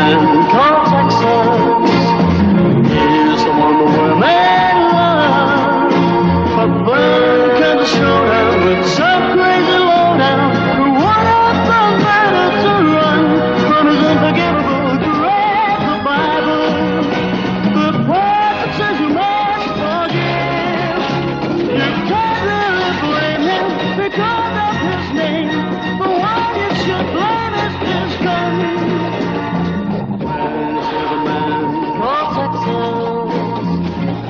man called Texas is the one the world may love. But burn can the showdown with some crazy lowdown who won up the matter to run from his unforgivable grave, the Bible. The prophet says you must forgive. You can't really blame him because of his name. The one you should blame is his gun. There's a man called Texas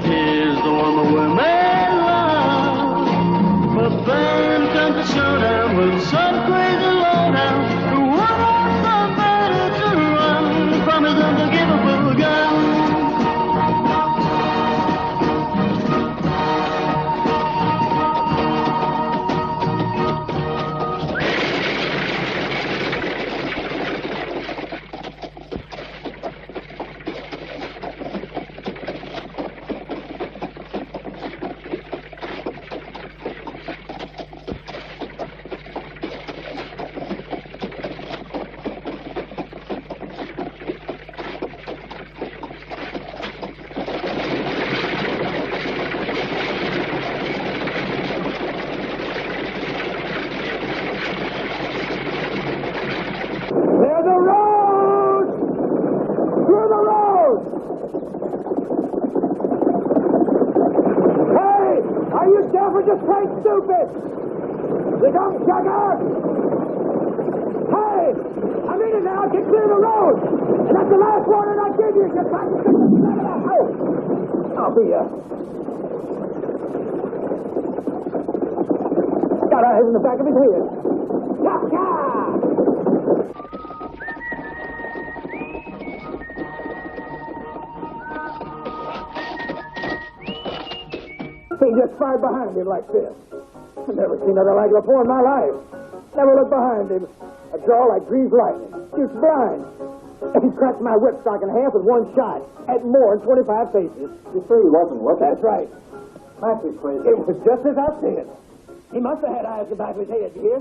is the one the world may love. But then comes the showdown with some crazy lowdown who won up the matter to run from his unforgivable gun. Just plain stupid! You don't shut up! Hey! I mean it now! Get clear of the road! And that's the last warning I give you! You're trying to stick the side of the house! I'll be got eyes in the back of his head. Ya-ya! He just fired behind him like this. I've never seen nothing like it before in my life. Never looked behind him. A draw like greased lightning. Shoots blind. He cracked my whipstock in half with one shot. At more than 25 paces. You sure he wasn't looking? That's right. Matthew's crazy. It was just as I said. He must have had eyes in the back of his head, you hear?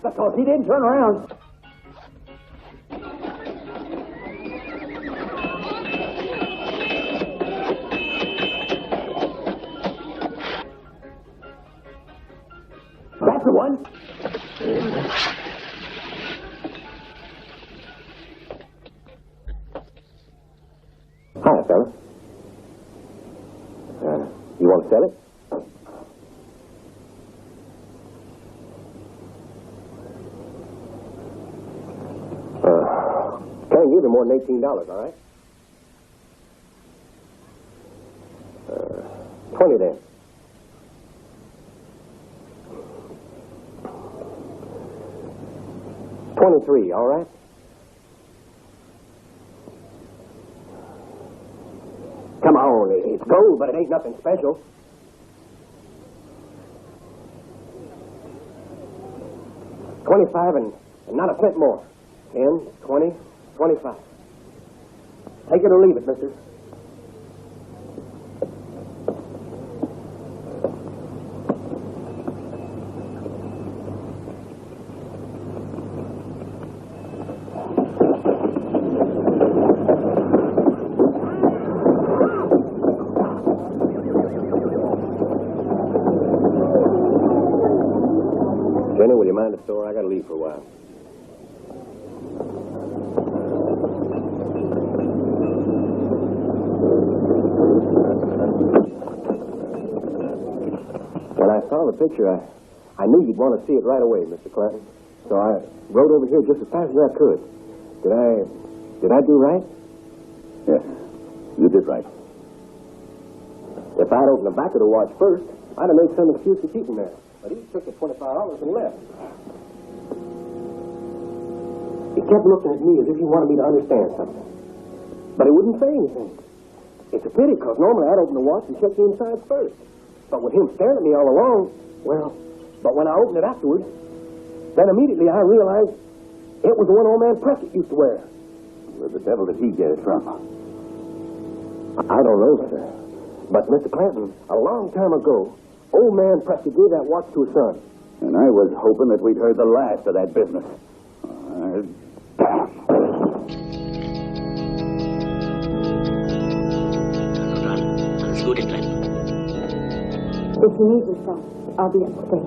Because he didn't turn around. That's the one. Hi, fella. You want to sell it? Can't give you more than $18, all right? 20 then. $23, all right? Come on, it's gold, but it ain't nothing special. $25 and not a cent more. 10, 20, 25. Take it or leave it, mister. Jenny, will you mind the store? I gotta leave for a while. When I saw the picture, I knew you'd want to see it right away, Mr. Clinton. So I rode over here just as fast as I could. Did I do right? Yes, you did right. If I'd opened the back of the watch first, I'd have made some excuse to keep him there. But he took the $25 and left. He kept looking at me as if he wanted me to understand something. But he wouldn't say anything. It's a pity, because normally I'd open the watch and check the inside first. But with him staring at me all along, but when I opened it afterwards, then immediately I realized it was the one old man Preston used to wear. Where the devil did he get it from? I don't know, sir. But, Mr. Clanton, a long time ago, old man Preston gave that watch to his son. And I was hoping that we'd heard the last of that business. Damn. Alles Gute, Kleine. If you need your phone, I'll be upstairs.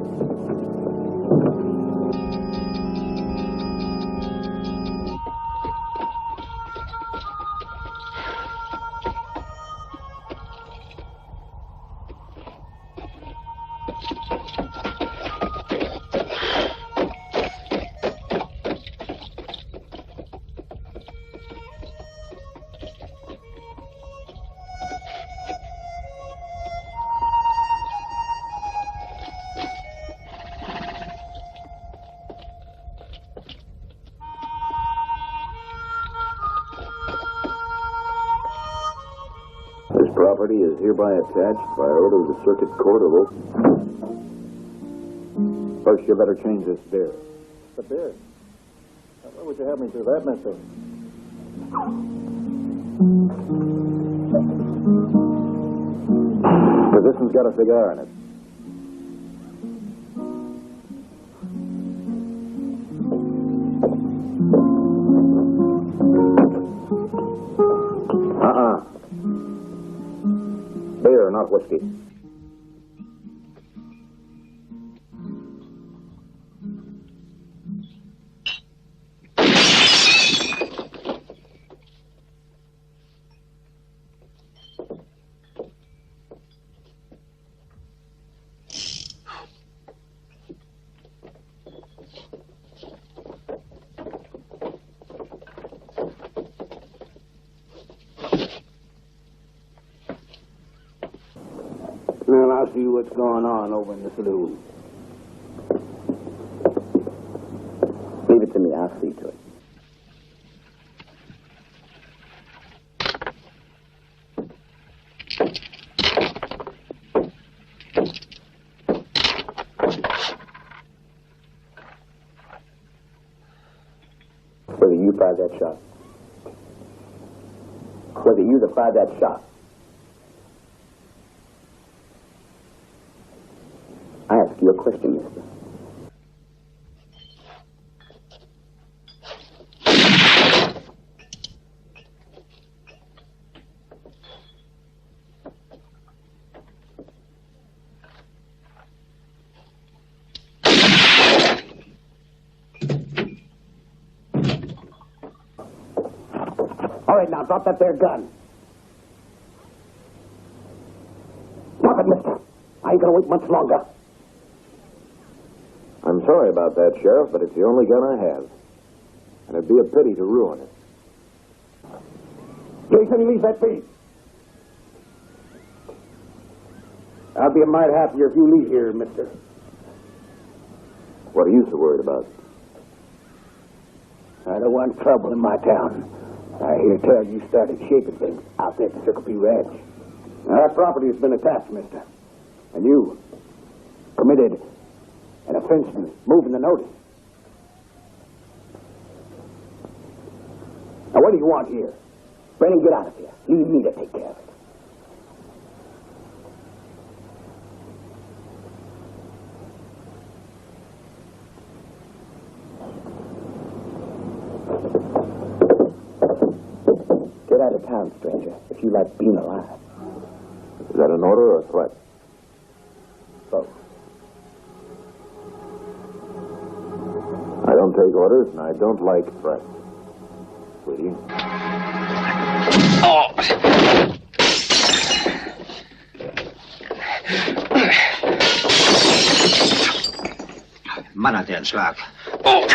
Property is hereby attached by order of the Circuit Court of Oak. First, you better change this beer. The beer? Why would you have me do that, mister? But this one's got a cigar in it. Beer, not whiskey. Well, I'll see what's going on over in the saloon. Leave it to me. I'll see to it. Whether you fired that shot. Whether you that fired that shot. I ask you a question, mister. All right, now, drop that there gun. Drop it, mister. I ain't gonna wait much longer. I'm sorry about that, Sheriff, but it's the only gun I have. And it'd be a pity to ruin it. Jason, leave that be. I'll be a mite happier if you leave here, mister. What are you so worried about? I don't want trouble in my town. I hear tell you started shaping things out there at the Circle P Ranch. Now, that property has been attached, mister. And you committed an offense in moving the notice. Now, what do you want here? Brennan, get out of here. Leave me to take care of it. Get out of town, stranger, if you like being alive. Is that an order or a threat? Both. I don't take orders, and I don't like threats. Sweetie? Oh! Mann hat den Schlag. Oh!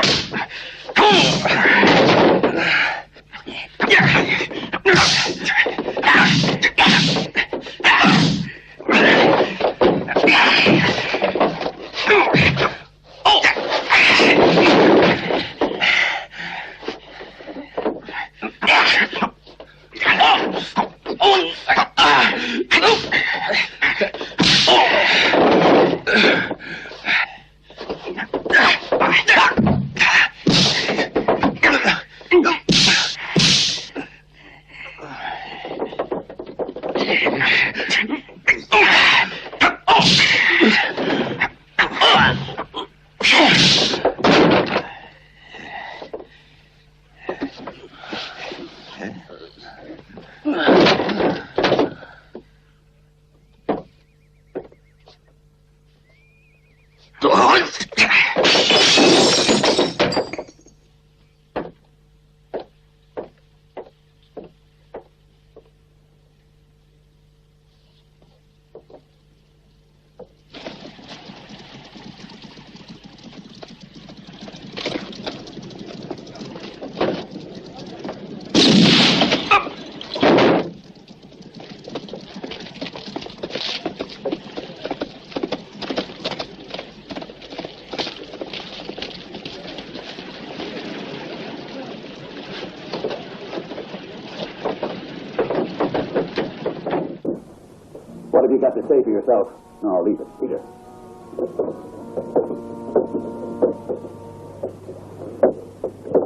you got to say for yourself? No, leave it. Peter.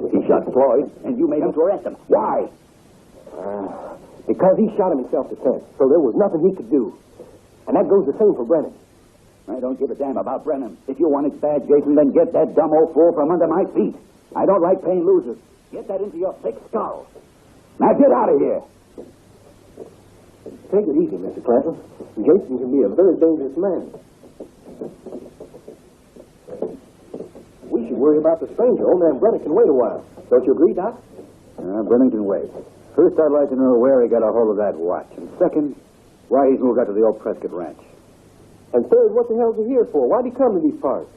He shot Floyd, and you made him to arrest him. Why? Because he shot him in self-defense, so there was nothing he could do. And that goes the same for Brennan. I don't give a damn about Brennan. If you want his badge, Jason, then get that dumb old fool from under my feet. I don't like paying losers. Get that into your thick skull. Now get out of here. Take it easy, Mr. Clanton. Jason can be a very dangerous man. We should worry about the stranger. Old man Brennan can wait a while. Don't you agree, Doc? Brennan can wait. First, I'd like to know where he got a hold of that watch. And second, why he's moved out to the old Prescott Ranch. And third, what the hell's he here for? Why'd he come to these parts?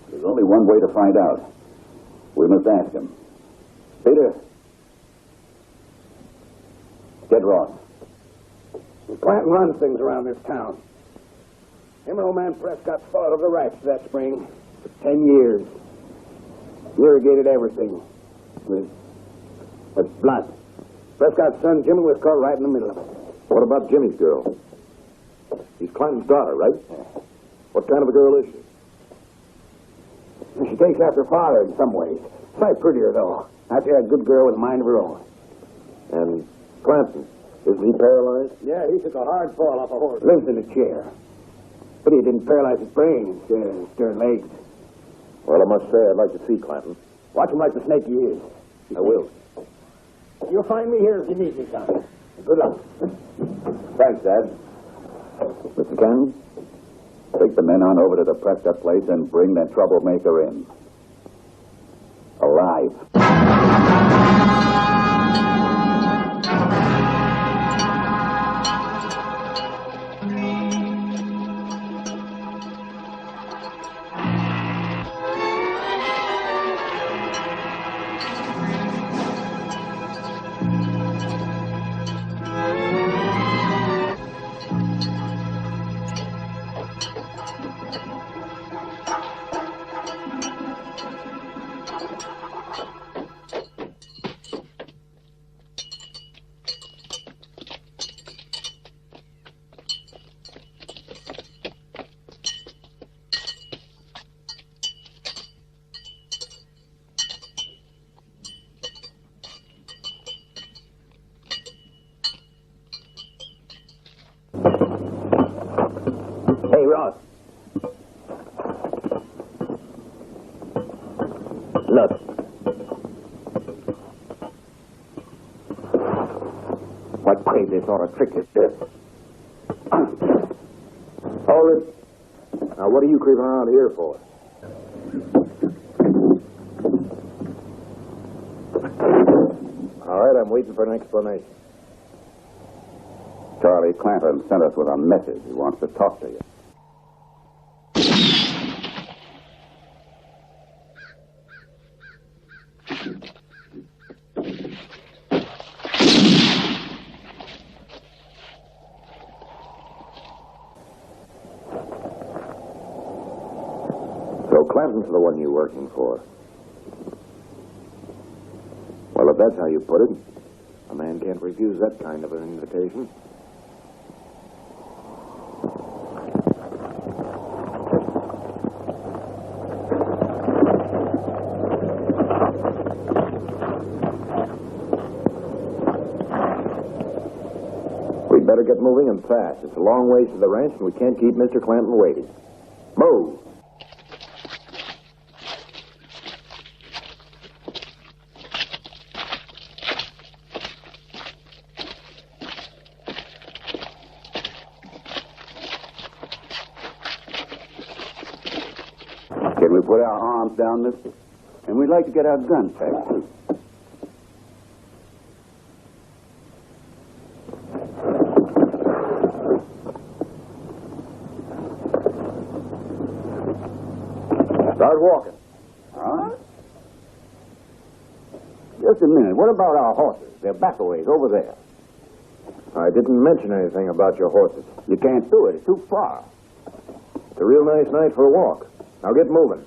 There's only one way to find out. We must ask him. Peter. Get Ross. Clanton runs things around this town. Him and old man Prescott fought over the ranch that spring for 10 years. Irrigated everything with blood. Prescott's son, Jimmy, was caught right in the middle of it. What about Jimmy's girl? She's Clanton's daughter, right? What kind of a girl is she? She takes after father in some ways. Sight prettier, though. Out there, a good girl with a mind of her own. And Clanton, isn't he paralyzed? Yeah, he took a hard fall off a horse. Lives in a chair. But he didn't paralyze his brain, stir legs. Well, I must say, I'd like to see Clanton. Watch him like the snake he is. I will. You'll find me here if you need me, son. Good luck. Thanks, Dad. Mr. Cannon, take the men on over to the Prescott place and bring that troublemaker in. Alive. Hey, Ross. Look. What crazy sort of trick is this? Hold it. Now, what are you creeping around here for? All right, I'm waiting for an explanation. Charlie Clanton sent us with a message. He wants to talk to you. So Clanton's the one you're working for. Well, if that's how you put it, a man can't refuse that kind of an invitation. We'd better get moving and fast. It's a long ways to the ranch, and we can't keep Mr. Clanton waiting. Move! Can we put our arms down, mister? And we'd like to get our guns packed, too. Start walking. Huh? Just a minute. What about our horses? They're back a ways over there. I didn't mention anything about your horses. You can't do it. It's too far. It's a real nice night for a walk. Now get moving.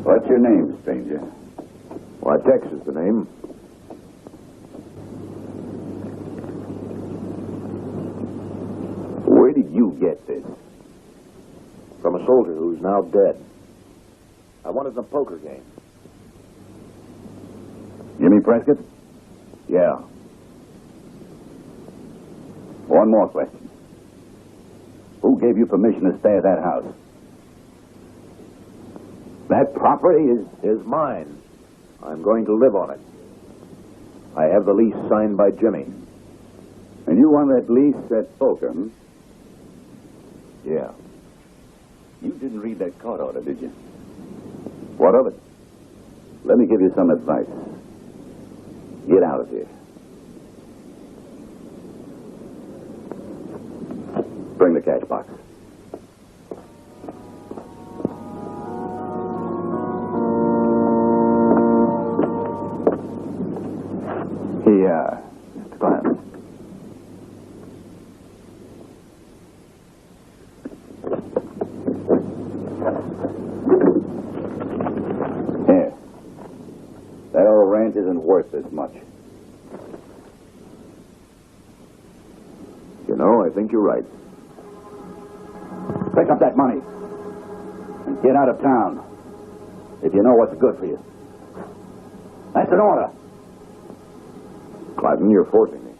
What's your name, stranger? Why, Tex is the name. Where did you get this? From a soldier who's now dead. I won it in a poker game. Jimmy Prescott? Yeah. One more question. Who gave you permission to stay at that house? That property is mine. I'm going to live on it. I have the lease signed by Jimmy. And you won that lease at poker, hmm? Yeah. You didn't read that court order, did you? What of it? Let me give you some advice. Get out of here. Bring the cash box. Here, Mr. Clarence. Here. That old ranch isn't worth this much. You know, I think you're right. Pick up that money and get out of town if you know what's good for you. That's an order. Clyden, you're forcing me.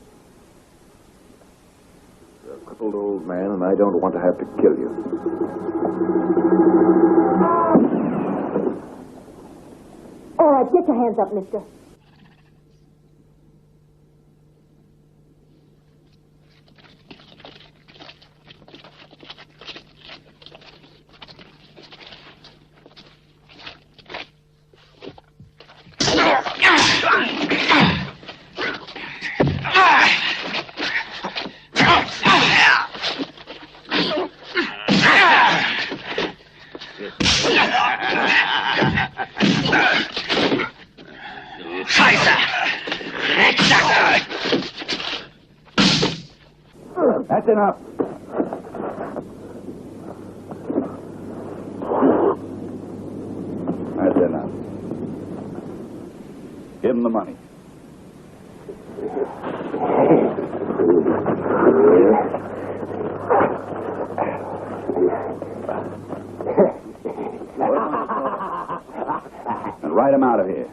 You're a crippled old man, and I don't want to have to kill you. All right, get your hands up, mister. That's enough. That's enough. Give him the money. And write him out of here.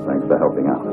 Thanks for helping out.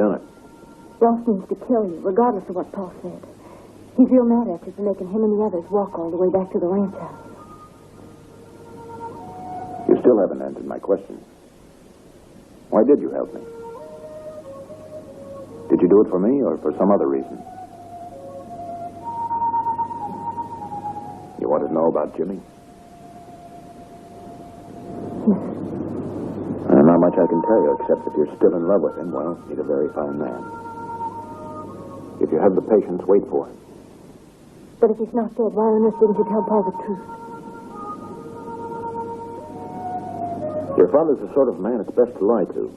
done it? Ross means to kill you, regardless of what Paul said. He's real mad at you for making him and the others walk all the way back to the ranch house. You still haven't answered my question. Why did you help me? Did you do it for me or for some other reason? You want to know about Jimmy? Not much I can tell you, except if you're still in love with him, well, he's a very fine man. If you have the patience, wait for him. But if he's not dead, why on earth didn't you tell Paul the truth? Your father's the sort of man it's best to lie to.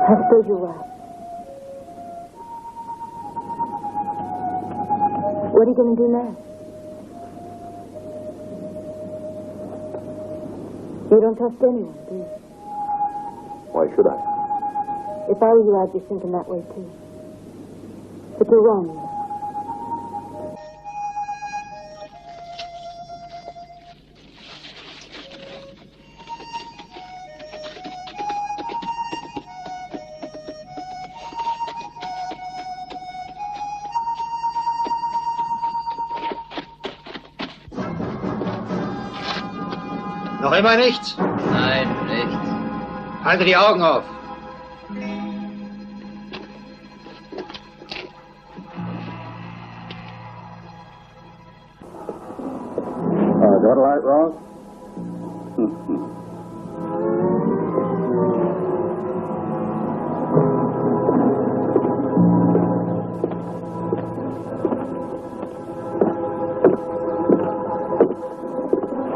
I suppose you're right. What are you going to do now? You don't trust anyone, do you? Why should I? If I were you, I'd be thinking that way, too. But you're wrong, you know. Noch immer nichts? Nein, nichts. Halte die Augen auf. Got a light, Ross?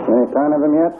Any sign of him yet?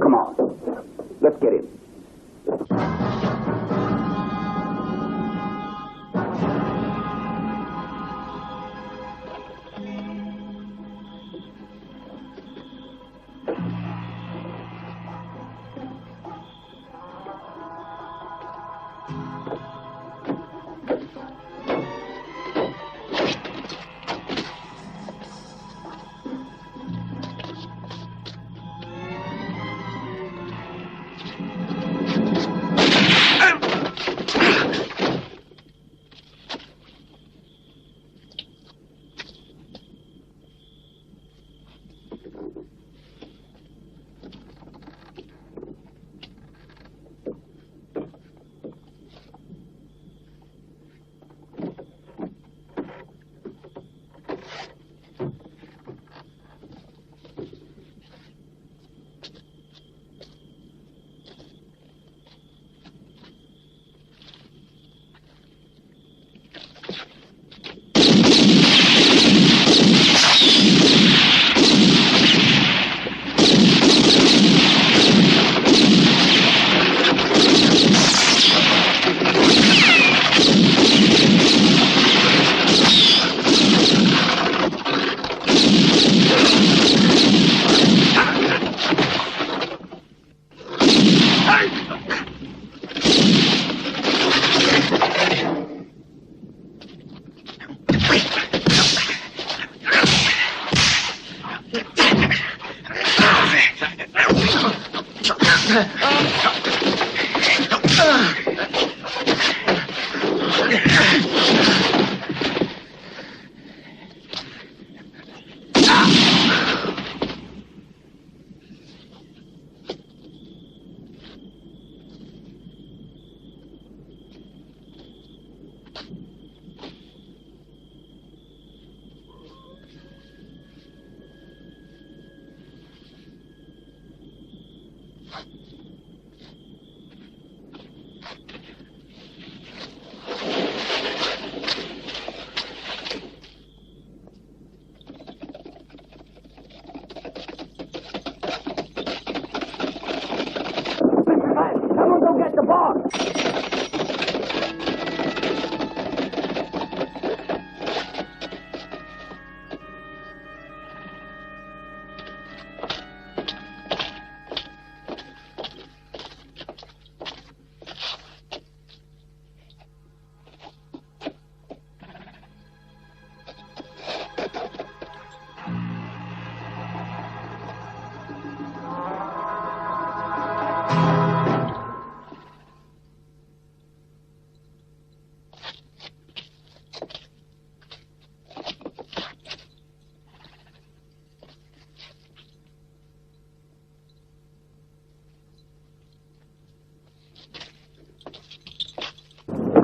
Come on. Let's get him.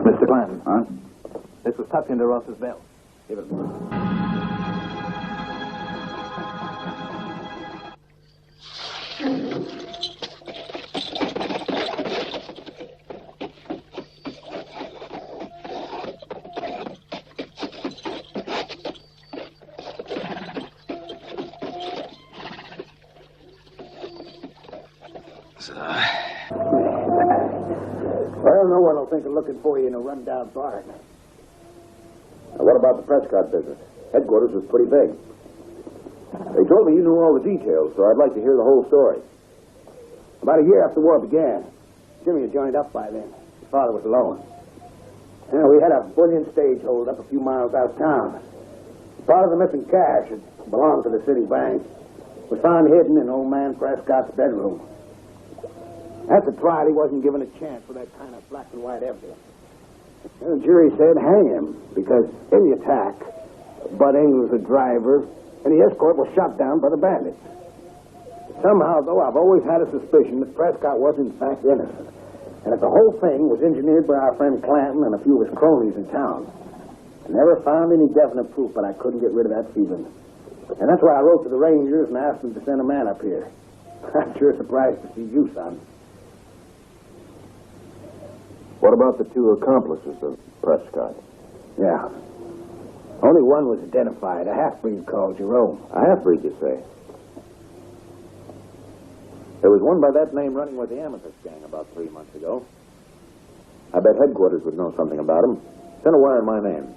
Mr. Clanton. Huh? This was tucked into Ross's belt. Give it. Well, no one will think of looking for you in a run-down barn. Now, what about the Prescott business? Headquarters was pretty big. They told me you knew all the details, so I'd like to hear the whole story. About a year after the war began, Jimmy had joined up by then. His father was alone. And we had a bullion stage hold up a few miles out of town. Part of the missing cash that belonged to the city bank was found hidden in old man Prescott's bedroom. At the trial, he wasn't given a chance for that kind of black and white evidence. And the jury said hang him, because in the attack, Bud Engel was the driver, and the escort was shot down by the bandits. Somehow, though, I've always had a suspicion that Prescott was, in fact, innocent, and that the whole thing was engineered by our friend Clanton and a few of his cronies in town. I never found any definite proof, but I couldn't get rid of that feeling. And that's why I wrote to the Rangers and asked them to send a man up here. I'm sure surprised to see you, son. What about the two accomplices of Prescott? Yeah. Only one was identified, a half-breed called Jerome. A half-breed, you say? There was one by that name running with the Amethyst gang about 3 months ago. I bet headquarters would know something about him. Send a wire in my name.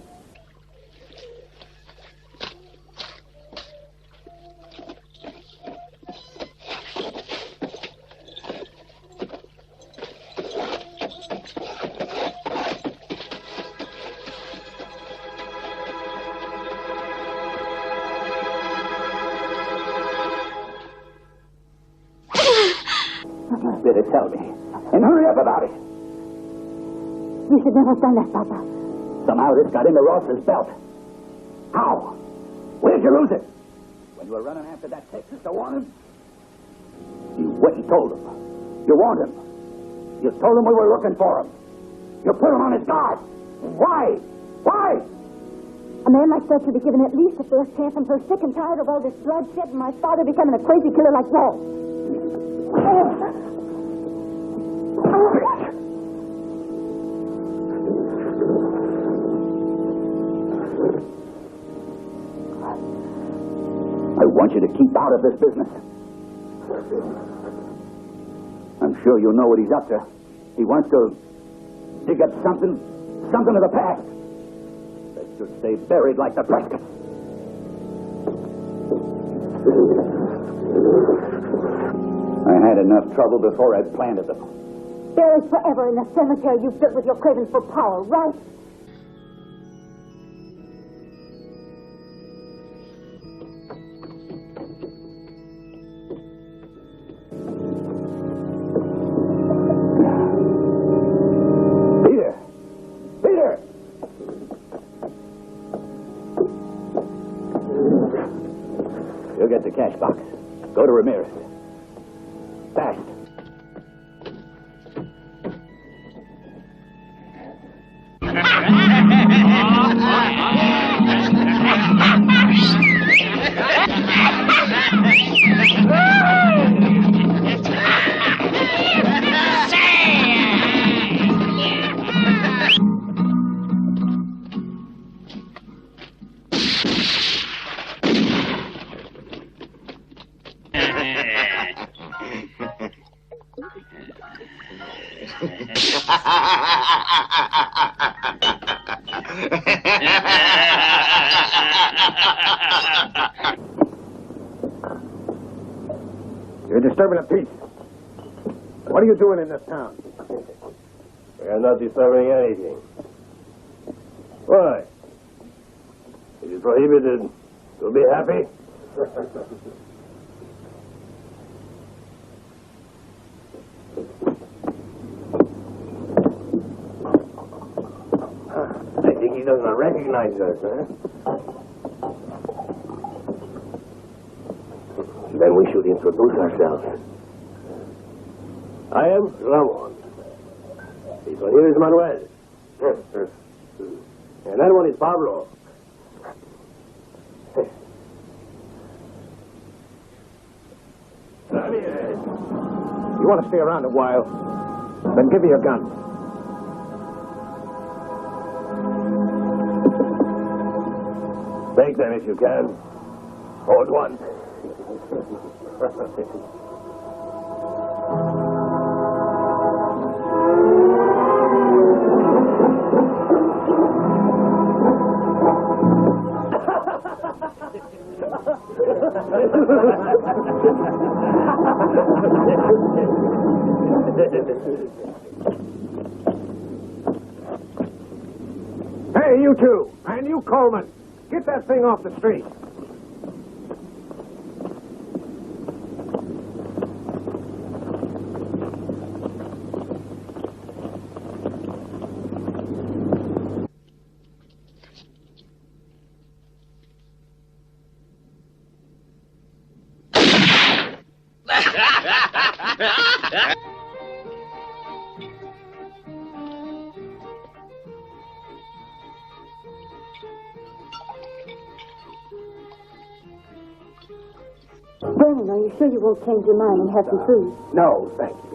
Better tell me. And hurry up about it. You should never have done that, Papa. Somehow this got into Ross's belt. How? Where'd you lose it? When you were running after that Texas to warn him? You went and told him. You warned him. You told him we were looking for him. You put him on his guard. Why? Why? A man like that should be given at least a fair chance. I'm so sick and tired of all this bloodshed and my father becoming a crazy killer like Walt. I want you to keep out of this business. I'm sure you know what he's up to. He wants to dig up something of the past that should stay buried like the Prescott. I had enough trouble before I planted them. Buried forever in the cemetery you built with your craving for power, right? Peter! You'll get the cash box. Go to Ramirez. Fast. You're disturbing the peace. What are you doing in this town? We are not disturbing anything. Why? It is prohibited to be happy? I think he doesn't recognize us, huh? Then we should introduce ourselves. I am Ramon. This one here is Manuel, And that one is Pablo. You want to stay around a while? Then give me your gun. Take them if you can. Hold one. Hey, you two, and you, Coleman, get that thing off the street. Vernon, are you sure you won't change your mind and have some food? No, thank you.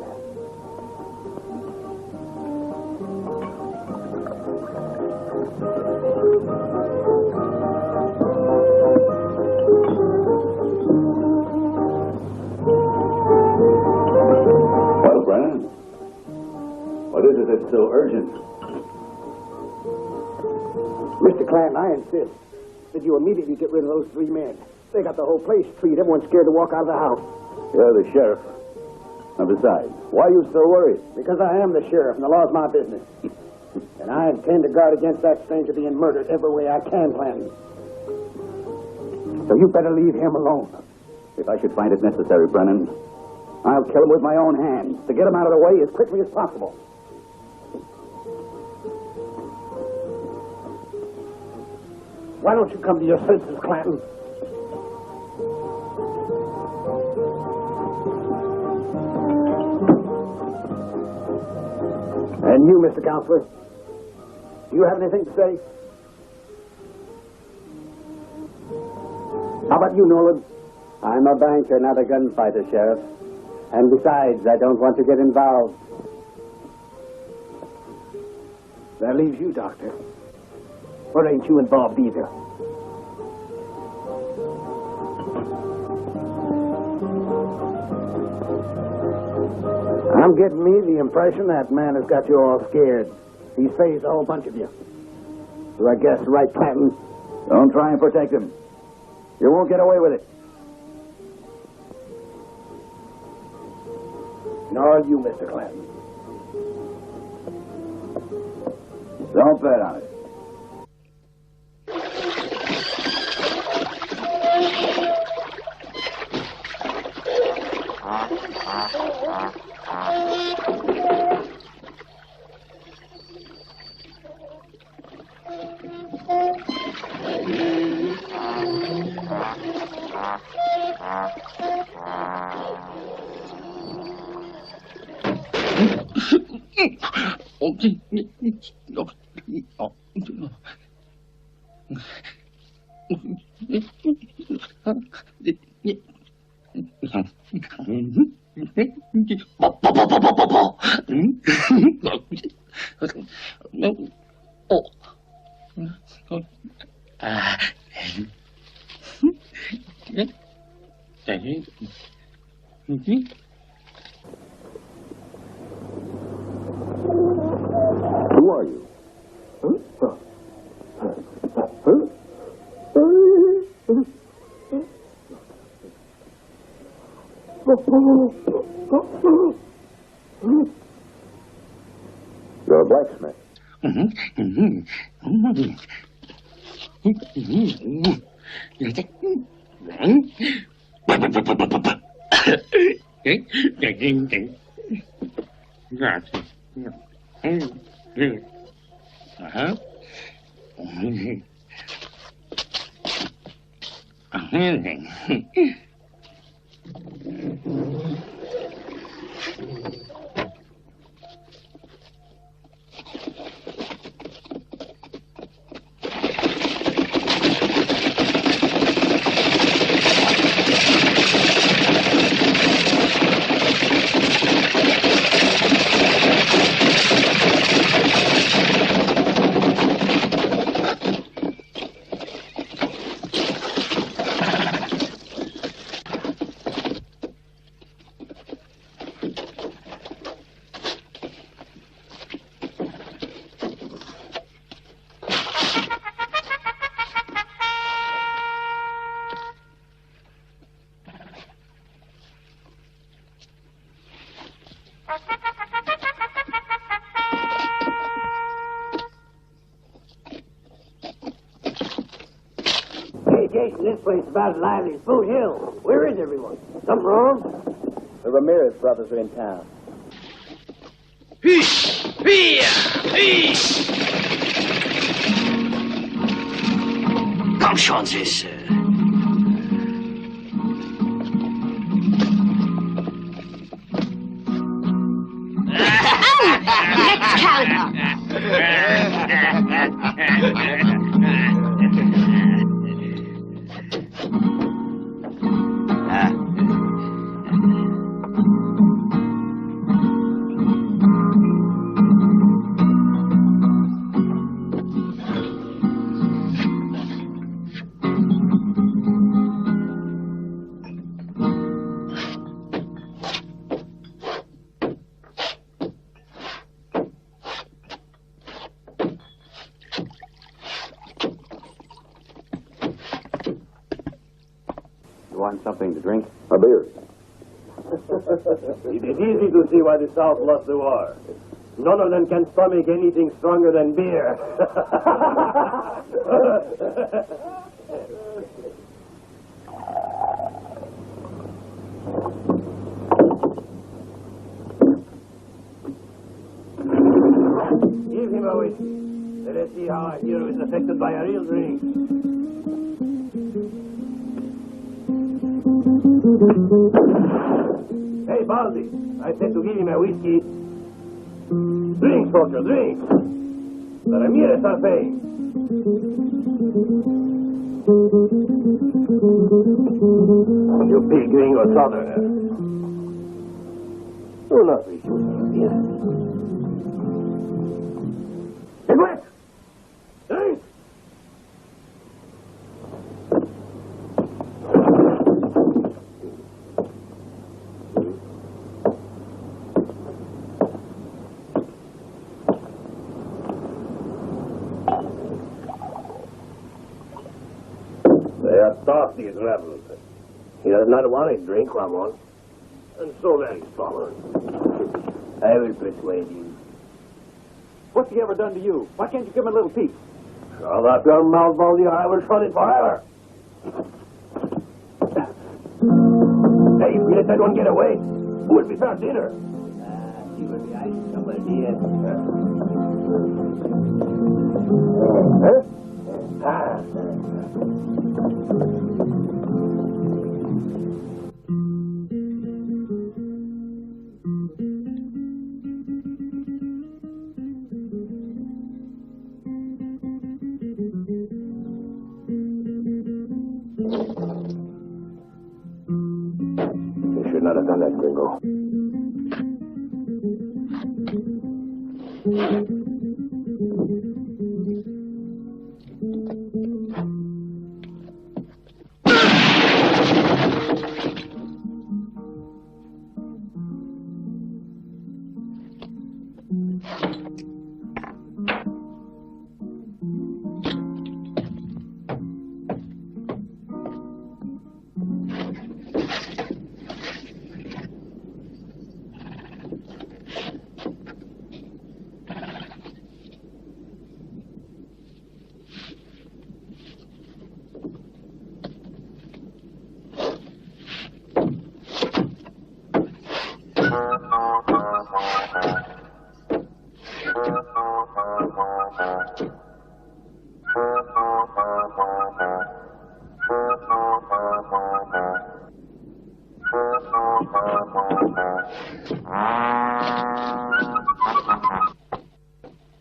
Well, Brennan, what is it that's so urgent? Mr. Clanton, I insist that you immediately get rid of those 3 men. They got the whole place treated. Everyone's scared to walk out of the house. You're the sheriff. And besides, why are you so worried? Because I am the sheriff, and the law's my business. And I intend to guard against that stranger being murdered every way I can, Clanton. So you better leave him alone. If I should find it necessary, Brennan, I'll kill him with my own hands to get him out of the way as quickly as possible. Why don't you come to your senses, Clanton? And you, Mr. Counselor, do you have anything to say? How about you, Nolan? I'm a banker, not a gunfighter, Sheriff. And besides, I don't want to get involved. That leaves you, Doctor. Or ain't you involved either? I'm getting me the impression that man has got you all scared. He's phased a whole bunch of you. Do I guess right, Clanton? Don't try and protect him. You won't get away with it. Nor you, Mr. Clanton. Don't bet on it. Who are you? You're a blacksmith. communication. This place is about as lively as Boot Hill. Where is everyone? Something wrong? The Ramirez brothers are in town. Peace! Peace! Komm schon, Süße. Next Calibre. Something to drink? A beer. It is easy to see why the South lost the war. None of them can stomach anything stronger than beer. Give him a whiskey. Let us see how a hero is affected by a real drink. Hey, Baldy, I said to give him a whiskey. Drink, soldier, drink. The Ramirez are paying. You big gringo southerner. Do not refuse me, yes. Hey, wait! Drink! They are tough, these rebels. He does not want a drink, Ramon. And so very stubborn. I will persuade you. What's he ever done to you? Why can't you give him a little peace? Shut up your mouth, Baldy, or I will shut it forever. Hey, if we let that one get away, who will be served dinner? He will be ice somewhere near. Huh? You should not have done that, Gringo.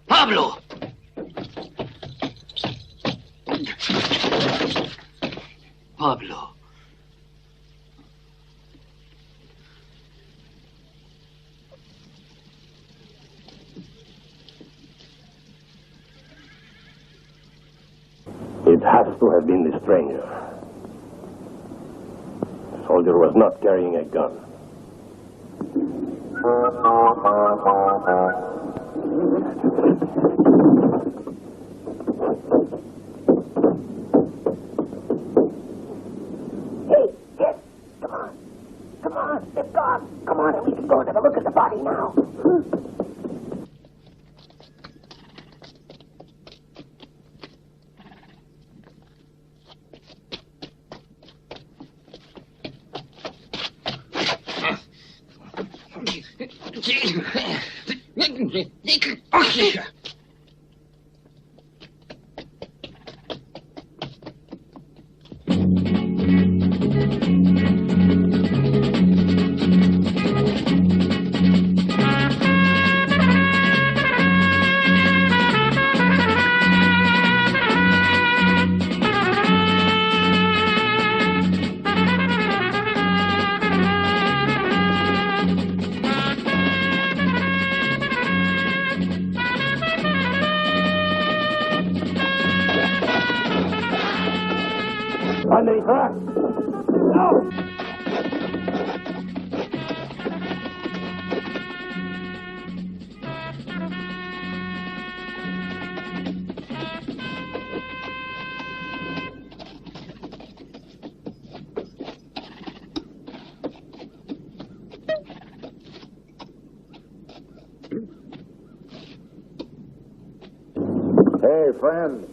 Pablo! Pablo. It has to have been the stranger. The soldier was not carrying a gun. Hey, yes, come on. Come on, let's go. Come on, we can go and have a look at the body now. Underneath her. No! Hey, friend.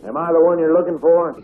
Am I the one you're looking for?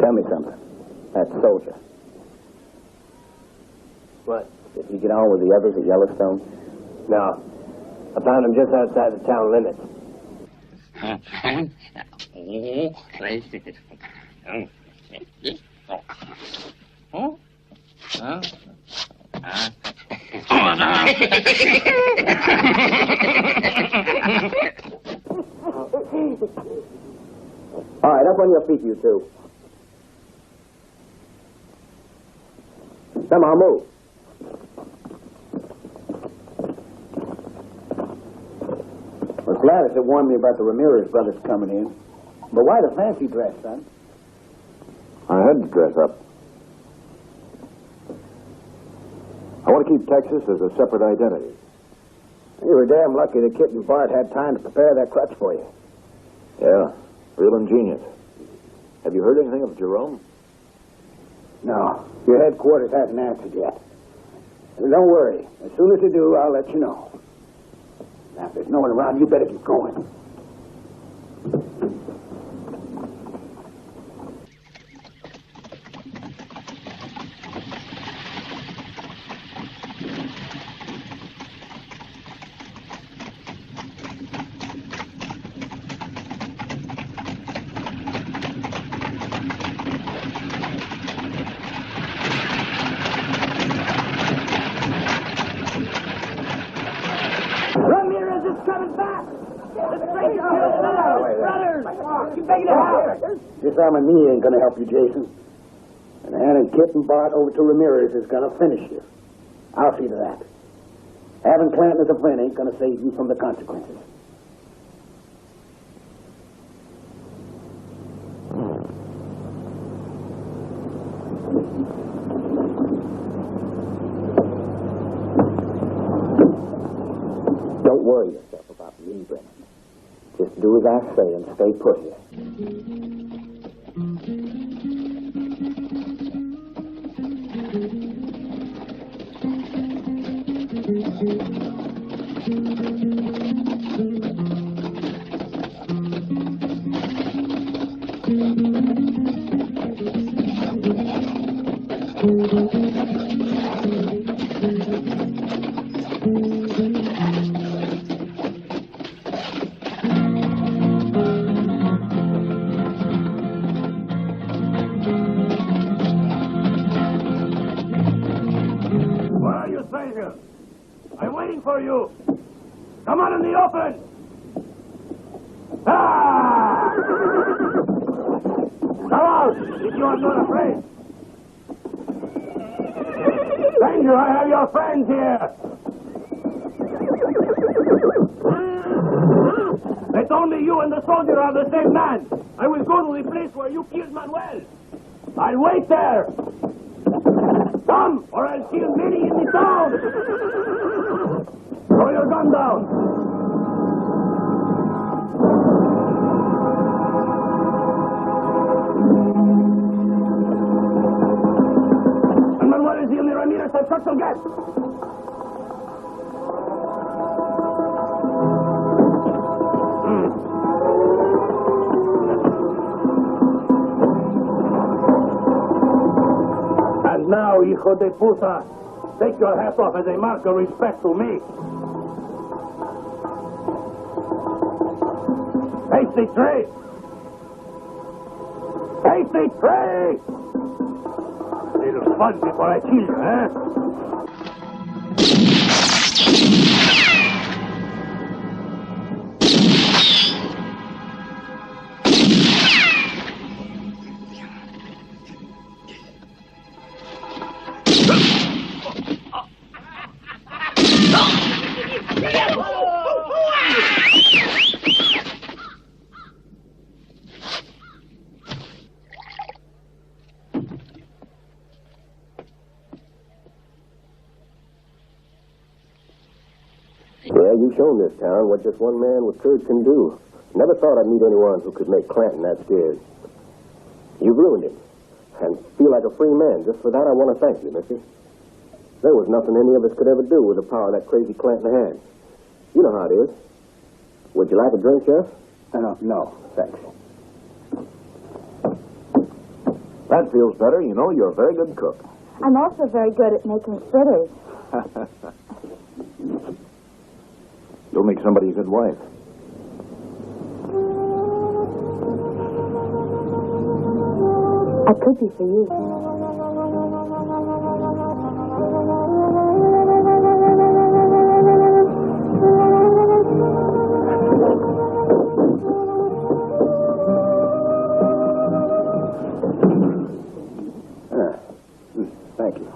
Tell me something. That soldier. What? Did he get on with the others at Yellowstone? No. I found him just outside the town limits. All right, up on your feet, you two. Somehow move. I was glad as it warned me about the Ramirez brothers coming in. But why the fancy dress, son? I had to dress up. I want to keep Texas as a separate identity. You were damn lucky that Kit and Bart had time to prepare that crutch for you. Yeah, real ingenious. Have you heard anything of Jerome? No, your headquarters hasn't answered yet. And don't worry. As soon as they do, I'll let you know. Now, if there's no one around, you better keep going. Disarming me ain't gonna help you, Jason. And handing Kit and Bart over to Ramirez is gonna finish you. I'll see to that. Having Clanton as a friend ain't gonna save you from the consequences. Don't worry yourself about me, Brennan. Just do as I say and stay put here. you stranger? I'm waiting for you. Come on in the open. Ah! Come out if you are not afraid. Stranger, I have your friends here. It's only you and the soldier are the same man. I will go to the place where you killed Manuel. I'll wait there. Come, or I'll kill many in the town. Throw your gun down. And Manuel is the only Ramirez that shot some gas. And now, hijo de puta, take your hat off as a mark of respect to me. Face the tree! Face the tree! A little fun before I kill you, eh? Yeah, you've shown this town what just one man with courage can do. Never thought I'd meet anyone who could make Clanton that scared. You've ruined him, and feel like a free man. Just for that, I want to thank you, mister. There was nothing any of us could ever do with the power that crazy Clanton had. You know how it is. Would you like a drink, Sheriff? No, thanks. That feels better. You know, you're a very good cook. I'm also very good at making fritters. You'll make somebody a good wife. I could be for you. Thank you.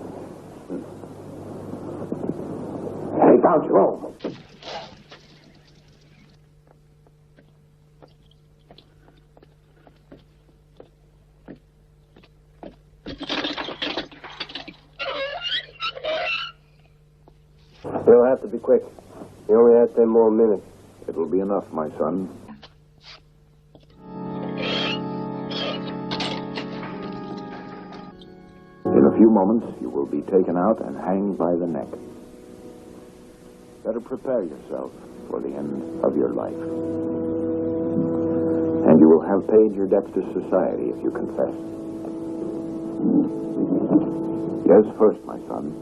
Hey, down slow. You'll have to be quick. You only have 10 more minutes. It will be enough, my son. In a few moments, you will be taken out and hanged by the neck. Better prepare yourself for the end of your life. And you will have paid your debts to society if you confess. Yes, first, my son.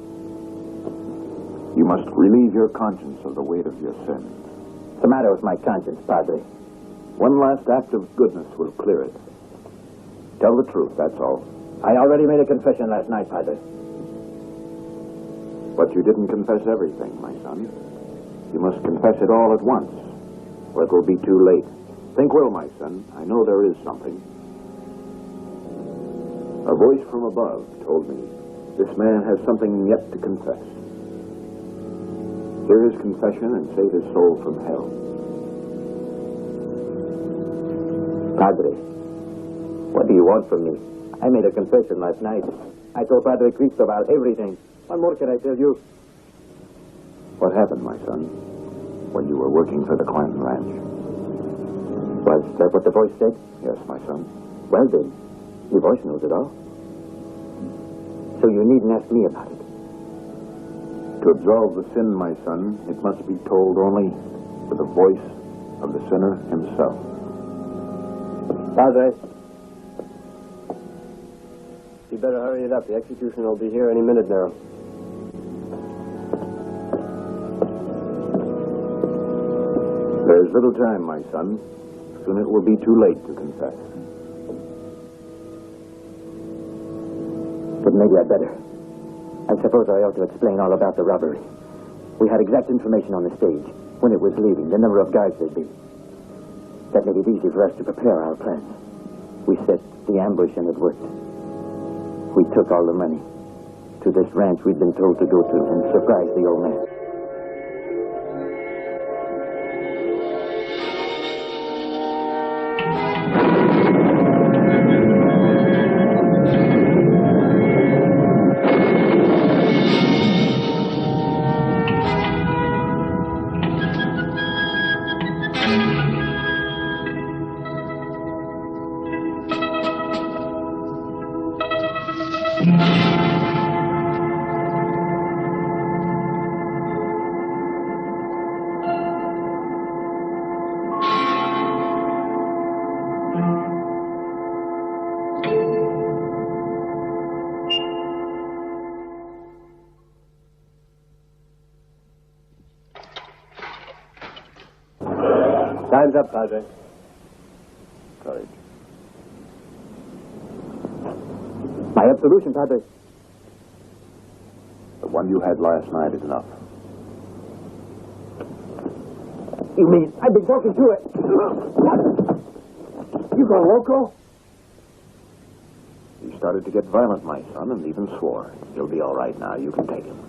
You must relieve your conscience of the weight of your sins. What's the matter with my conscience, Padre? One last act of goodness will clear it. Tell the truth, that's all. I already made a confession last night, Padre. But you didn't confess everything, my son. You must confess it all at once, or it will be too late. Think well, my son. I know there is something. A voice from above told me this man has something yet to confess. Hear his confession and save his soul from hell. Padre, what do you want from me? I made a confession last night. I told Padre Cristobal everything. What more can I tell you? What happened, my son, when you were working for the Clanton Ranch? Was that what the voice said? Yes, my son. Well then, the voice knows it all. So you needn't ask me about it. To absolve the sin, my son, it must be told only with the voice of the sinner himself. Padre, you better hurry it up. The execution will be here any minute now. There's little time, my son. Soon it will be too late to confess. But maybe I better. I suppose I ought to explain all about the robbery. We had exact information on the stage, when it was leaving, the number of guards there'd be. That made it easy for us to prepare our plans. We set the ambush and it worked. We took all the money to this ranch we'd been told to go to and surprise the old man. Time's up, Padre. Courage. My absolution, Padre. The one you had last night is enough. You mean I've been talking to it? You gone loco? He started to get violent, my son, and even swore. He'll be all right now. You can take him.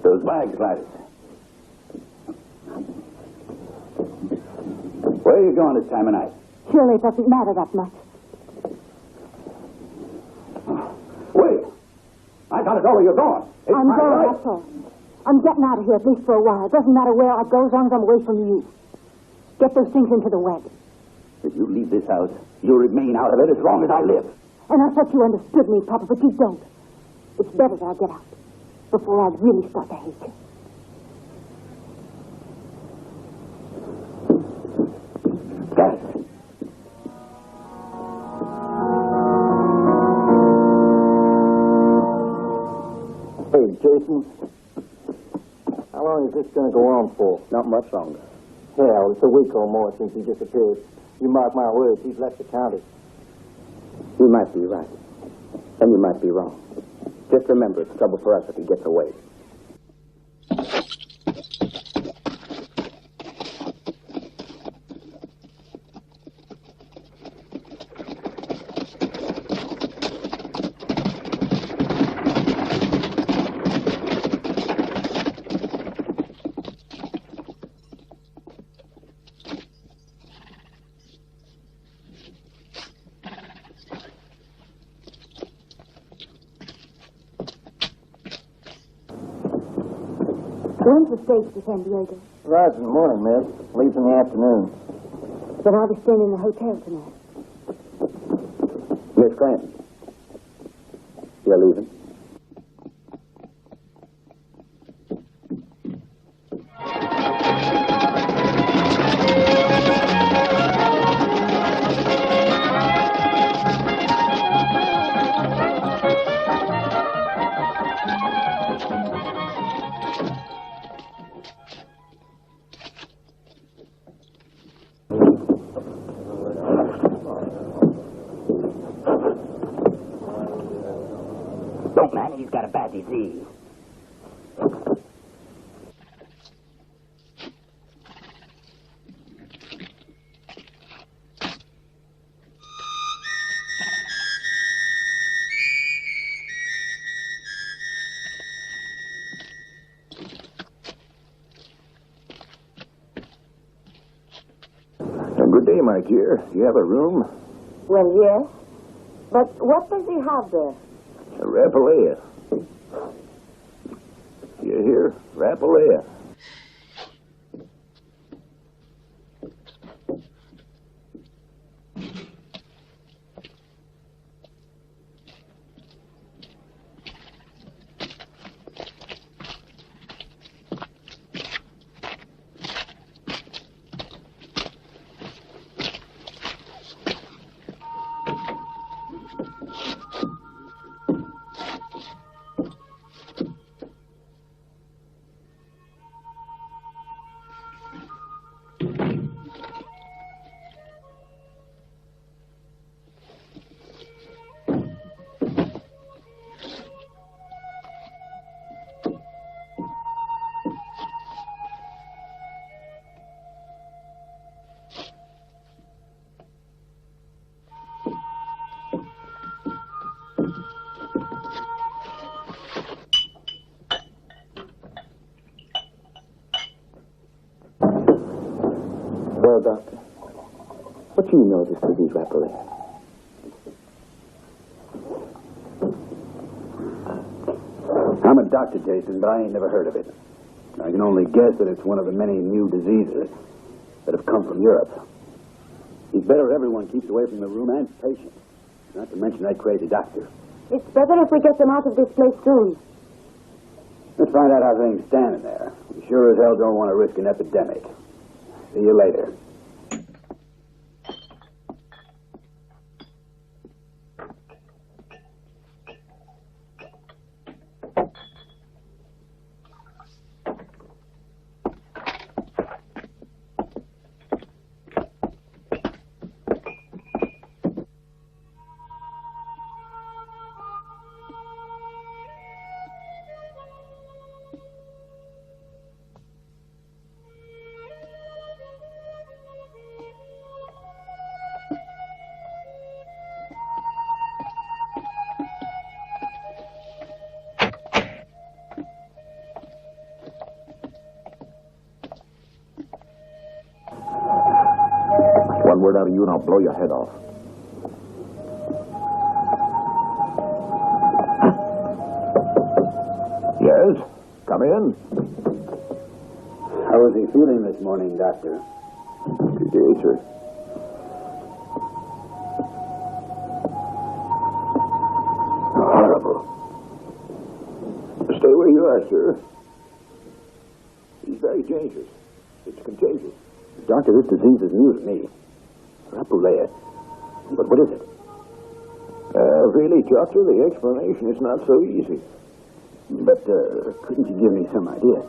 Those bags, Gladys. Where are you going this time of night? Surely it doesn't matter that much. Wait. I gotta go where you're going. It's I'm my going, right. that's all. I'm getting out of here, at least for a while. It doesn't matter where I go as long as I'm away from you. Get those things into the wagon. If you leave this house, you'll remain out of it as long as I live. And I thought you understood me, Papa, but you don't. It's better that I get out before I really start to hate you. Gladys. Hey, Jason. How long is this going to go on for? Not much longer. Hell, it's a week or more since he disappeared. You mark my words, he's left the county. You might be right. And you might be wrong. Just remember, it's trouble for us if he gets away. When's the stage to San Diego? Arrives in the morning, miss. Leaves in the afternoon. Then I'll be staying in the hotel tonight. Miss Clanton, you're leaving? Look, man, he's got a bad disease. Good day, my dear. Do you have a room? Well, yes. But what does he have there? A Rapalea. You hear? Rapalea. Well, Doctor, what do you know of this disease, rapidly? I'm a doctor, Jason, but I ain't never heard of it. I can only guess that it's one of the many new diseases that have come from Europe. It's better everyone keeps away from the room and patients, not to mention that crazy doctor. It's better if we get them out of this place soon. Let's find out how things stand in there. We sure as hell don't want to risk an epidemic. See you later. One word out of you and I'll blow your head off. Yes? Come in. How is he feeling this morning, Doctor? Yes, sir. Horrible. Stay where you are, sir. He's very dangerous. It's contagious. Doctor, this disease is new to me. Rapulea. But what is it? Really, Doctor, the explanation is not so easy. But couldn't you give me some idea?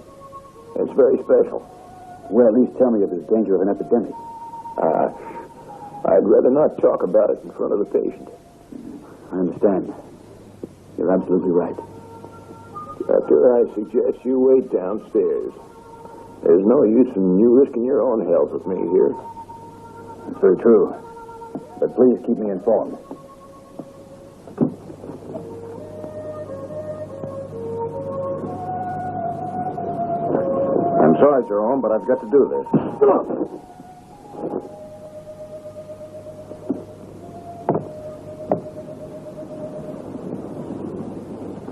It's very special. Well, at least tell me if there's danger of an epidemic. I'd rather not talk about it in front of the patient. I understand. You're absolutely right. Doctor, I suggest you wait downstairs. There's no use in you risking your own health with me here. That's very true. But please keep me informed. I'm sorry, Jerome, but I've got to do this.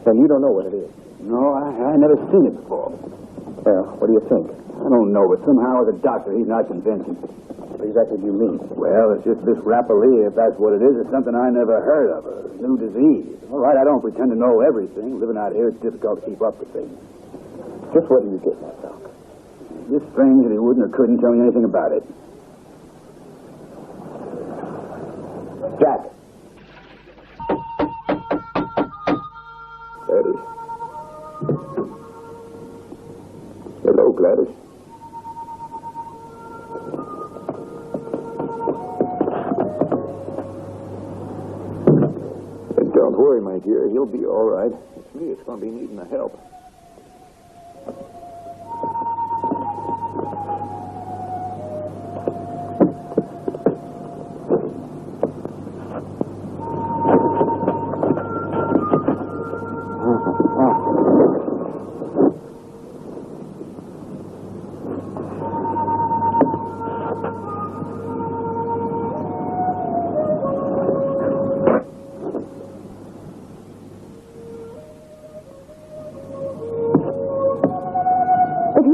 Then you don't know what it is? No, I never seen it before. Well, what do you think? I don't know, but somehow as a doctor, he's not convincing. What exactly do you mean? Well, it's just this rapulea, if that's what it is. It's something I never heard of, a new disease. All right, I don't pretend to know everything. Living out here, it's difficult to keep up with things. Just what do you get that, Doc? It's just strange that he wouldn't or couldn't tell me anything about it. Jack. Gladys. Hello, Gladys. Don't worry, my dear. He'll be all right. It's me that's going to be needing the help.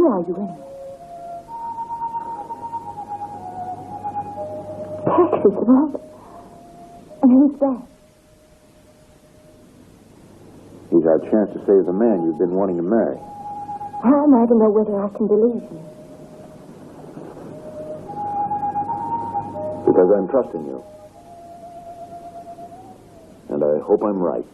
Are you in? Texas, well, and who's that? He's our chance to save the man you've been wanting to marry. How am I to know whether I can believe you? Because I'm trusting you. And I hope I'm right.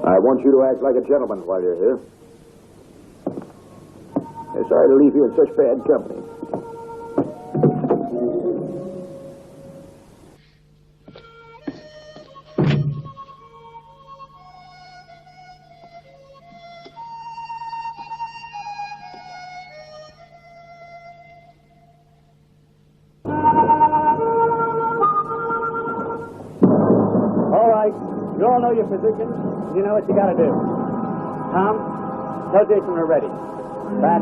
I want you to act like a gentleman while you're here. I'm sorry to leave you in such bad company. You all know your position. You know what you got to do. Tom, tell Jason we're ready. Pat,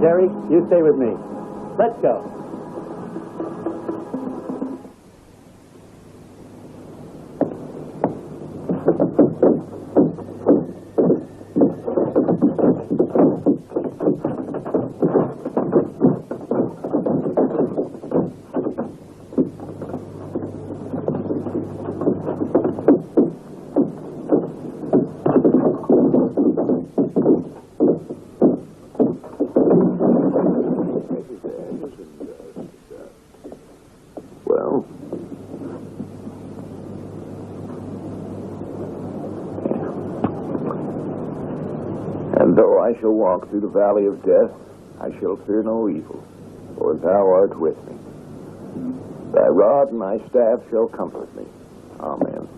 Jerry, you stay with me. Let's go. And though I shall walk through the valley of death, I shall fear no evil, for thou art with me. Thy rod and thy staff shall comfort me. Amen.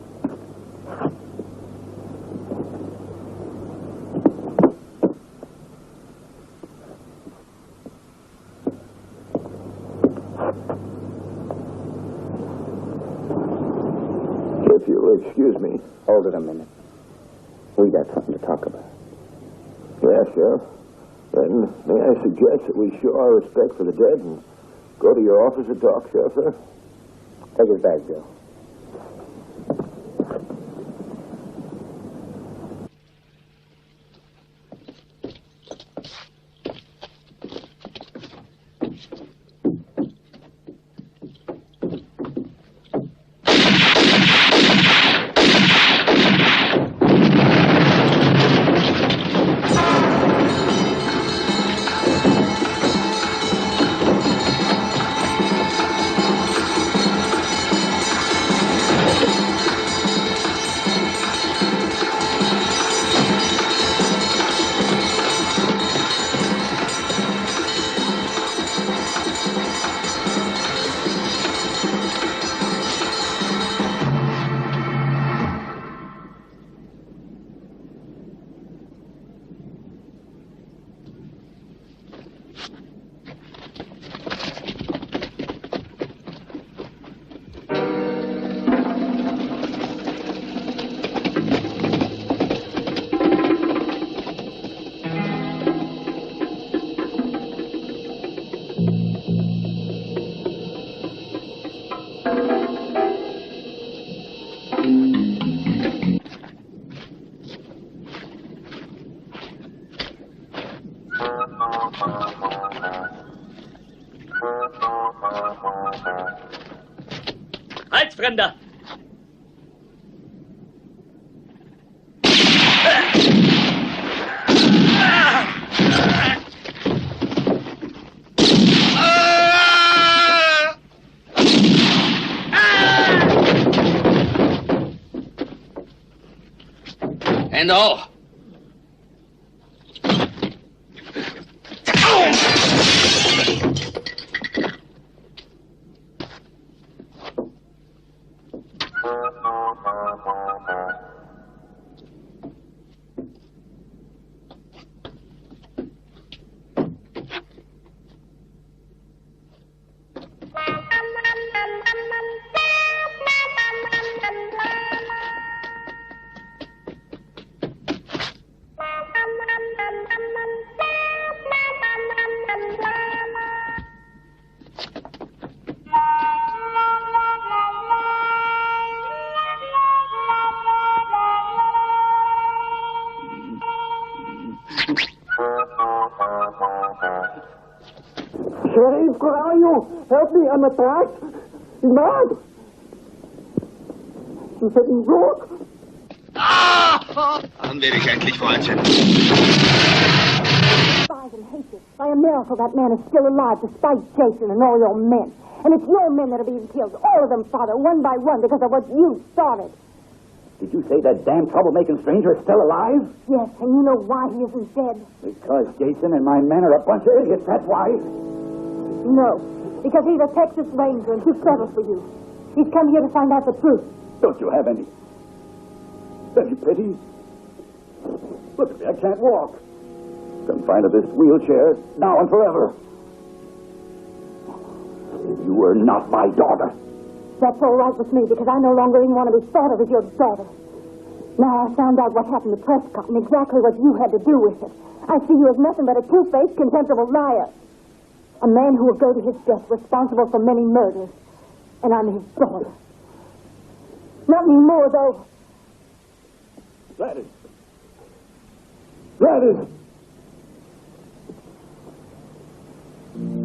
If you'll excuse me. Hold it a minute. We got something to talk about. Yes, Sheriff. Then may I suggest that we show our respect for the dead and go to your office and talk, Sheriff, sir? Take his bag, Joe. Fremder! Hände hoch! Sheriff, where are you? Help me, I'm attacked. He's mad. He's getting broke. Dann werde ich endlich Freundchen. Spies and hatred. By a miracle, that man is still alive, despite Jason and all your men. And it's your men that are being killed. All of them, Father, one by one, because of what you started. Did you say that damn troublemaking stranger is still alive? Yes, and you know why he isn't dead? Because Jason and my men are a bunch of idiots, that's why. No, because he's a Texas Ranger and too clever for you. He's come here to find out the truth. Don't you have any pity? Look at me, I can't walk. Confined to this wheelchair, now and forever. You were not my daughter. That's all right with me, because I no longer even want to be thought of as your daughter. Now I found out what happened to Prescott and exactly what you had to do with it. I see you as nothing but a two-faced, contemptible liar. A man who will go to his death responsible for many murders. And I'm his daughter. Not anymore, though. Gladys. Gladys.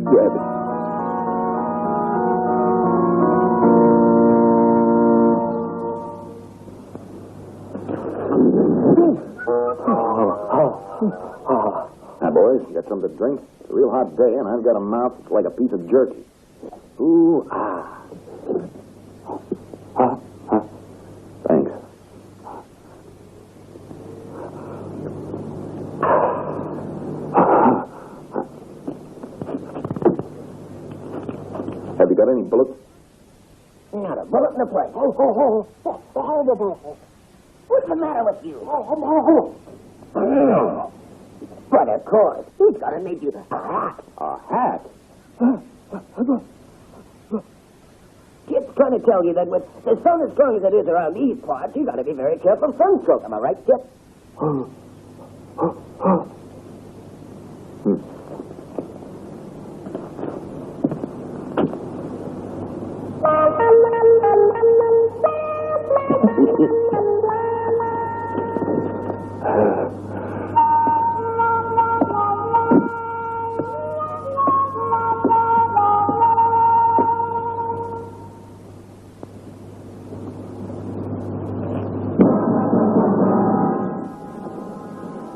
Gladys. Now, boys, you got something to drink? It's a real hot day, and I've got a mouth that's like a piece of jerky. Ooh, ah. Thanks. Have you got any bullets? Not a bullet in the place. What's the matter with you? But of course, he's got to make you a hat. A hat? Kid's trying to tell you that with the sun as strong as it is around these parts, you got to be very careful of sunstroke. Am I right, Kid?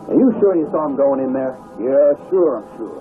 Are you sure you saw him going in there? Yeah, sure, I'm sure.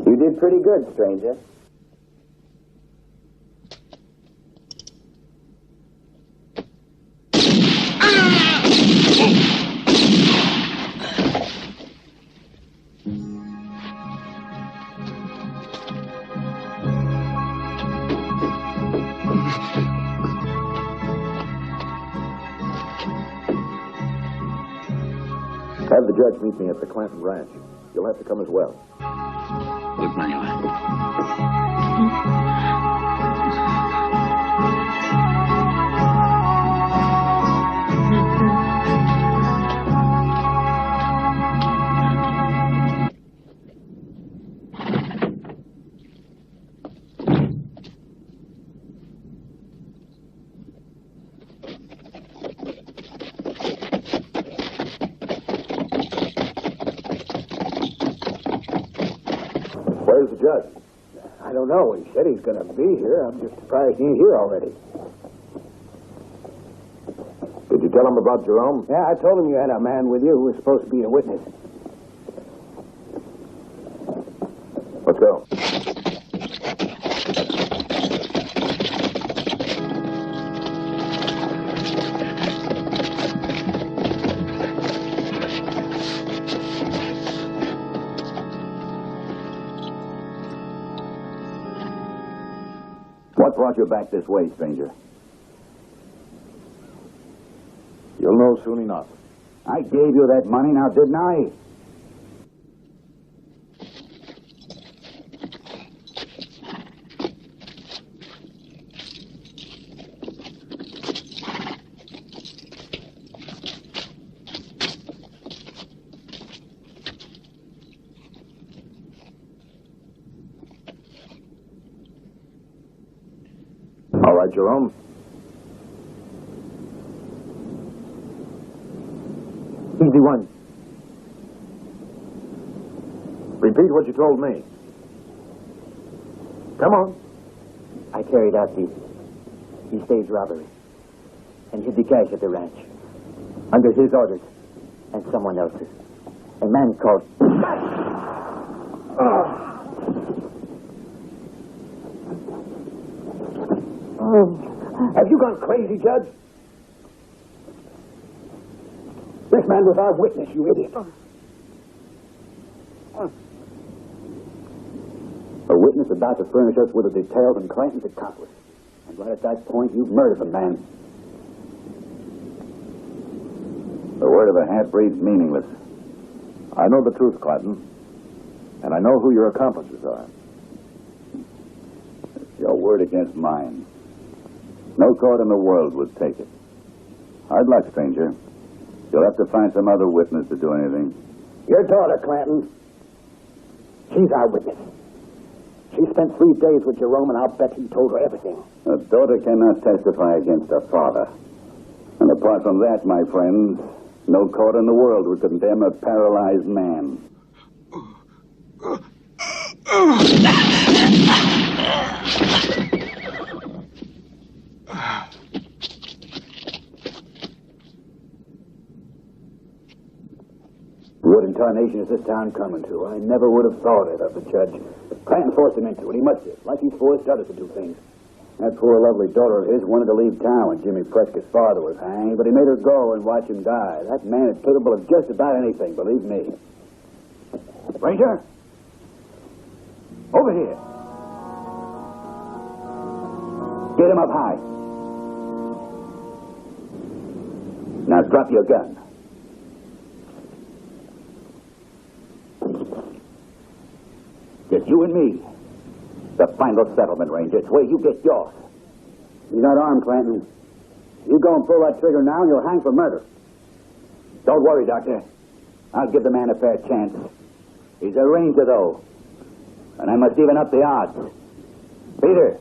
You did pretty good, stranger. Have the judge meet me at the Clanton Ranch. You'll have to come as well. Good night. Where's the judge? I don't know. He said he's going to be here. I'm just surprised he ain't here already. Did you tell him about Jerome? Yeah, I told him you had a man with you who was supposed to be a witness. Let's go. What brought you back this way, stranger? You'll know soon enough. I gave you that money, now didn't I? are, Jerome. Easy one. Repeat what you told me. Come on. I carried out the stage robbery and hid the cash at the ranch under his orders and someone else's. A man called... Have you gone crazy, Judge? This man was our witness, you idiot. A witness about to furnish us with the details and Clanton's accomplice. And right at that point, you've murdered the man. The word of a half-breed's meaningless. I know the truth, Clanton. And I know who your accomplices are. It's your word against mine. No court in the world would take it. Hard luck, stranger. You'll have to find some other witness to do anything. Your daughter, Clanton. She's our witness. She spent 3 days with Jerome, and I'll bet he told her everything. A daughter cannot testify against her father. And apart from that, my friend, no court in the world would condemn a paralyzed man. What in tarnation is this town coming to? I never would have thought it of the judge. Clanton forced him into it. He must have. Like he's forced others to do things. That poor lovely daughter of his wanted to leave town when Jimmy Prescott's father was hanged, but he made her go and watch him die. That man is capable of just about anything, believe me. Ranger? Over here. Get him up high. Now drop your gun. Just you and me. The final settlement, Ranger. It's where you get yours. You're not armed, Clanton. You go and pull that trigger now and you'll hang for murder. Don't worry, Doctor. I'll give the man a fair chance. He's a Ranger, though. And I must even up the odds. Peter.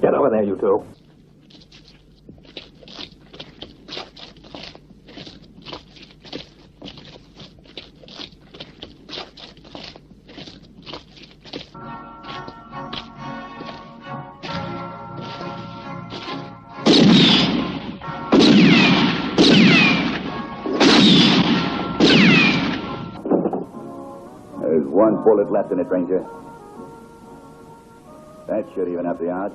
Get over there, you two. There's one bullet left in it, Ranger. That should even up the odds.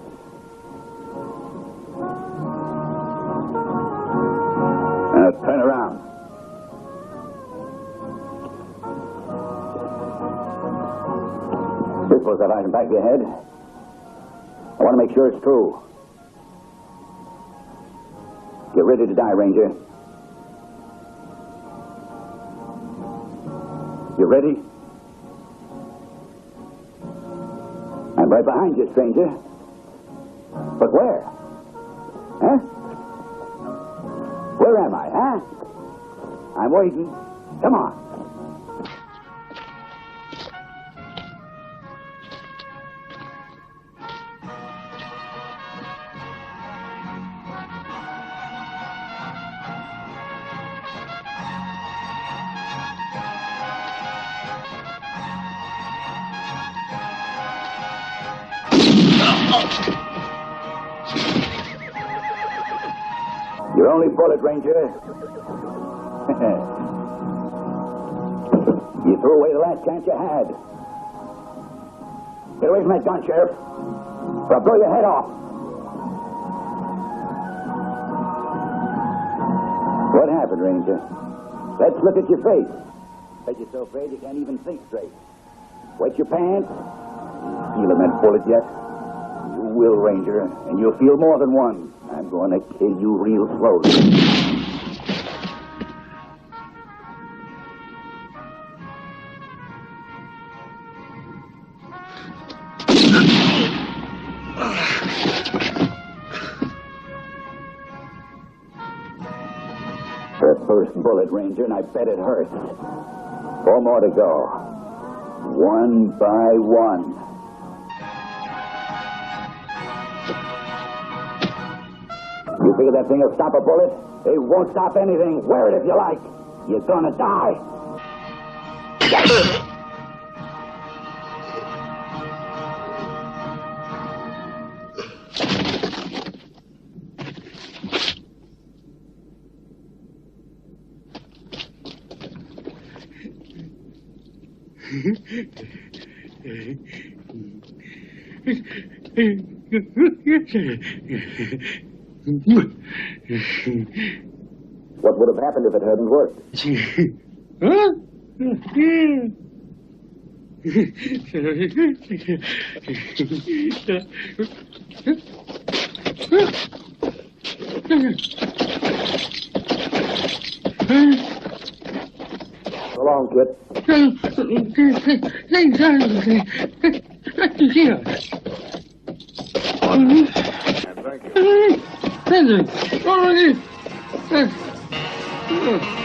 Now turn around. This was that item back of your head. I want to make sure it's true. Get ready to die, Ranger. You ready? I'm right behind you, stranger. But where? Huh? Where am I, huh? I'm waiting. Come on. Your only bullet, Ranger. You threw away the last chance you had. Get away from that gun, Sheriff, or I'll blow your head off. What happened, Ranger? Let's look at your face. Bet you're so afraid you can't even think straight. Wet your pants? Feeling that bullet yet? You will, Ranger, and you'll feel more than one. I'm going to kill you real slowly. The first bullet, Ranger, and I bet it hurts. 4 more to go. 1 by 1. You figure that thing will stop a bullet? It won't stop anything. Wear it if you like. You're gonna die. What would have happened if it hadn't worked? Huh? So long, kid. Thank you.